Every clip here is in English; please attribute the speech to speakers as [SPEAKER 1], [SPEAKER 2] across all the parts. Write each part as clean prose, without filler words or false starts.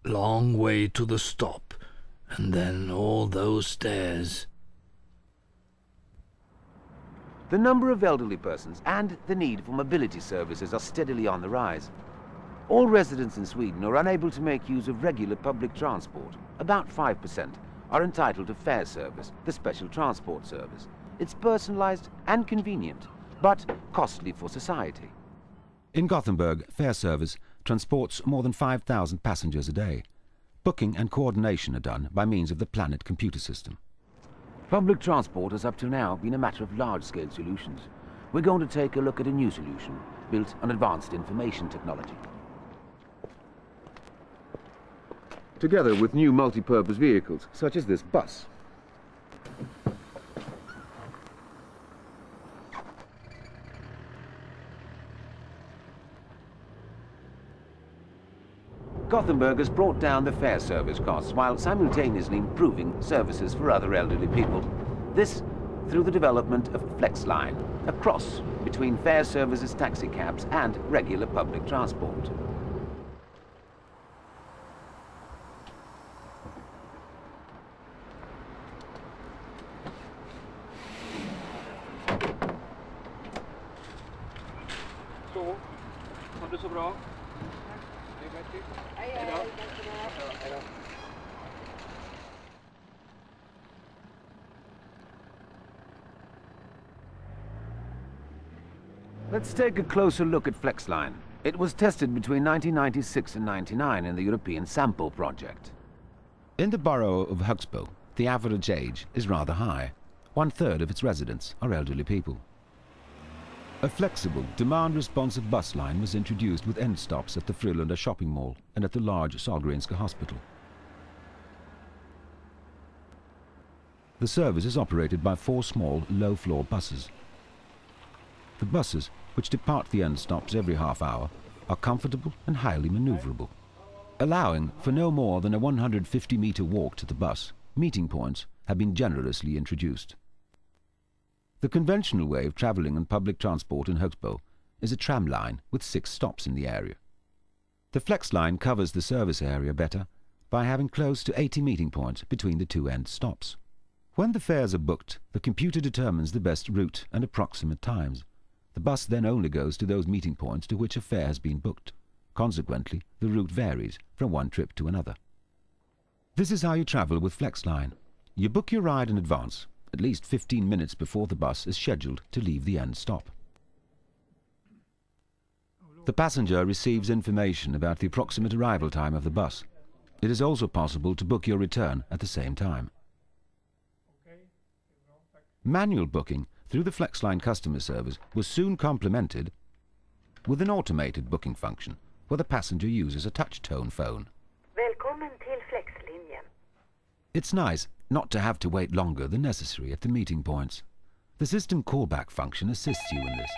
[SPEAKER 1] long way to the stop, and then all those stairs.
[SPEAKER 2] The number of elderly persons and the need for mobility services are steadily on the rise. All residents in Sweden are unable to make use of regular public transport. About 5% are entitled to fare service, the special transport service. It's personalized and convenient, but costly for society.
[SPEAKER 3] In Gothenburg, fare service transports more than 5,000 passengers a day. Booking and coordination are done by means of the Planet computer system.
[SPEAKER 2] Public transport has up to now been a matter of large-scale solutions. We're going to take a look at a new solution built on advanced information technology. Together with new multi-purpose vehicles, such as this bus. Gothenburg has brought down the fare service costs while simultaneously improving services for other elderly people. This through the development of Flexline, a cross between fare services, taxi cabs and regular public transport.
[SPEAKER 4] Så, har du så bra?
[SPEAKER 2] Let's take a closer look at Flexline. It was tested between 1996 and 99 in the European Sample Project.
[SPEAKER 3] In the borough of Högsbo, the average age is rather high. 1/3 of its residents are elderly people. A flexible, demand-responsive bus line was introduced with end stops at the Frölunda shopping mall and at the large Sahlgrenska hospital. The service is operated by 4 small, low-floor buses. The buses, which depart the end stops every half hour, are comfortable and highly maneuverable. Allowing for no more than a 150-meter walk to the bus, meeting points have been generously introduced. The conventional way of travelling on public transport in Högsbo is a tram line with 6 stops in the area. The Flex line covers the service area better by having close to 80 meeting points between the 2 end stops. When the fares are booked, the computer determines the best route and approximate times. The bus then only goes to those meeting points to which a fare has been booked. Consequently, the route varies from one trip to another. This is how you travel with Flexline. You book your ride in advance, at least 15 minutes before the bus is scheduled to leave the end stop. The passenger receives information about the approximate arrival time of the bus. It is also possible to book your return at the same time. Manual booking through the Flexline customer service was soon complemented with an automated booking function where the passenger uses a touch-tone phone.
[SPEAKER 5] Välkommen till Flexlinien.
[SPEAKER 3] It's nice not to have to wait longer than necessary at the meeting points. The system callback function assists you in this.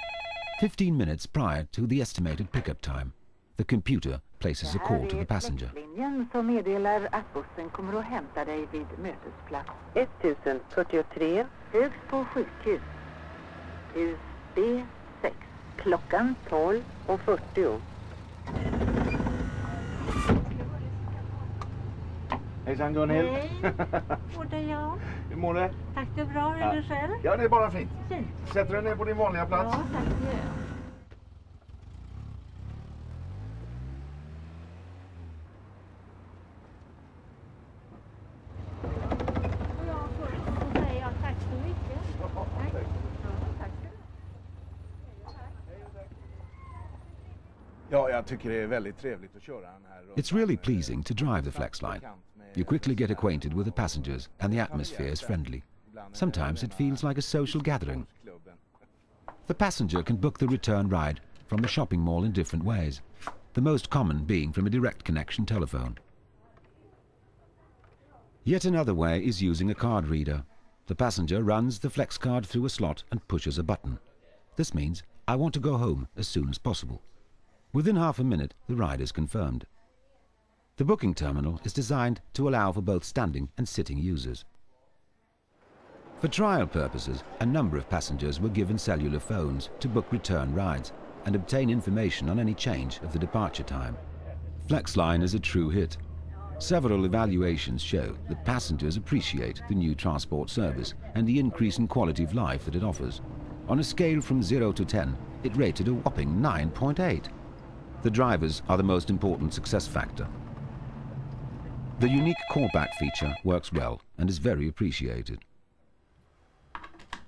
[SPEAKER 3] 15 minutes prior to the estimated pickup time, the computer places a call to the passenger.
[SPEAKER 5] Flexlinjen som meddelar att bussen kommer att hämta dig vid mötesplats
[SPEAKER 6] 1043.
[SPEAKER 5] högst på sjukhus. Hus B6. Klockan
[SPEAKER 6] 12:40.
[SPEAKER 4] Hejsan Gunhild.
[SPEAKER 7] Hej, och det är jag.
[SPEAKER 4] Hur mår du?
[SPEAKER 7] Tack, det är bra. Är du själv?
[SPEAKER 4] Ja, det är bara fint.
[SPEAKER 7] Fint.
[SPEAKER 4] Sätter du ner på din vanliga plats?
[SPEAKER 7] Ja, tack, det gör jag. Och jag får säga tack så mycket. Tack. Ja, tack.
[SPEAKER 4] Ja, jag tycker det är väldigt trevligt att köra den här.
[SPEAKER 3] It's really pleasing to drive the Flexline. You quickly get acquainted with the passengers and the atmosphere is friendly. Sometimes it feels like a social gathering. The passenger can book the return ride from the shopping mall in different ways, the most common being from a direct connection telephone. Yet another way is using a card reader. The passenger runs the Flex card through a slot and pushes a button. This means, I want to go home as soon as possible. Within half a minute, the ride is confirmed. The booking terminal is designed to allow for both standing and sitting users. For trial purposes, a number of passengers were given cellular phones to book return rides and obtain information on any change of the departure time. Flexline is a true hit. Several evaluations show that passengers appreciate the new transport service and the increase in quality of life that it offers. On a scale from 0 to 10, it rated a whopping 9.8. The drivers are the most important success factor. The unique callback feature works well and is very appreciated.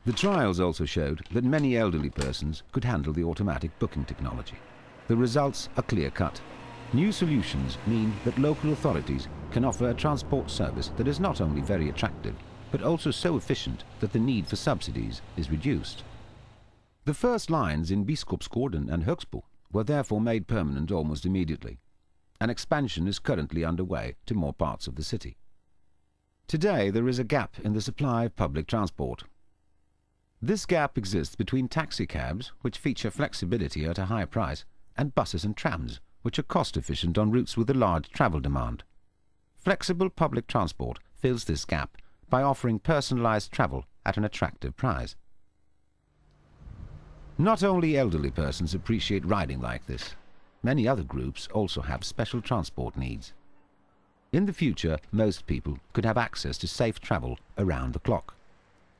[SPEAKER 3] The trials also showed that many elderly persons could handle the automatic booking technology. The results are clear-cut. New solutions mean that local authorities can offer a transport service that is not only very attractive, but also so efficient that the need for subsidies is reduced. The first lines in Biskopsgården and Högsbo were therefore made permanent almost immediately. An expansion is currently underway to more parts of the city. Today there is a gap in the supply of public transport. This gap exists between taxicabs, which feature flexibility at a high price, and buses and trams, which are cost-efficient on routes with a large travel demand. Flexible public transport fills this gap by offering personalized travel at an attractive price. Not only elderly persons appreciate riding like this. Many other groups also have special transport needs. In the future, most people could have access to safe travel around the clock.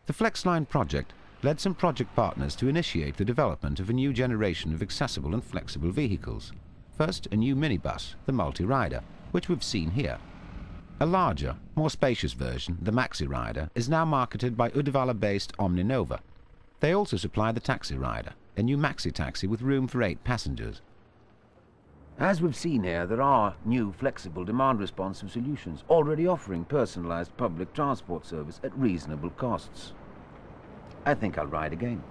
[SPEAKER 3] The Flexline project led some project partners to initiate the development of a new generation of accessible and flexible vehicles. First, a new minibus, the Multi-Rider, which we've seen here. A larger, more spacious version, the Maxi-Rider, is now marketed by Uddevalla-based Omninova. They also supply the Taxi-Rider, a new maxi-taxi with room for 8 passengers.
[SPEAKER 2] As we've seen here, there are new flexible demand-responsive solutions already offering personalized public transport service at reasonable costs. I think I'll ride again.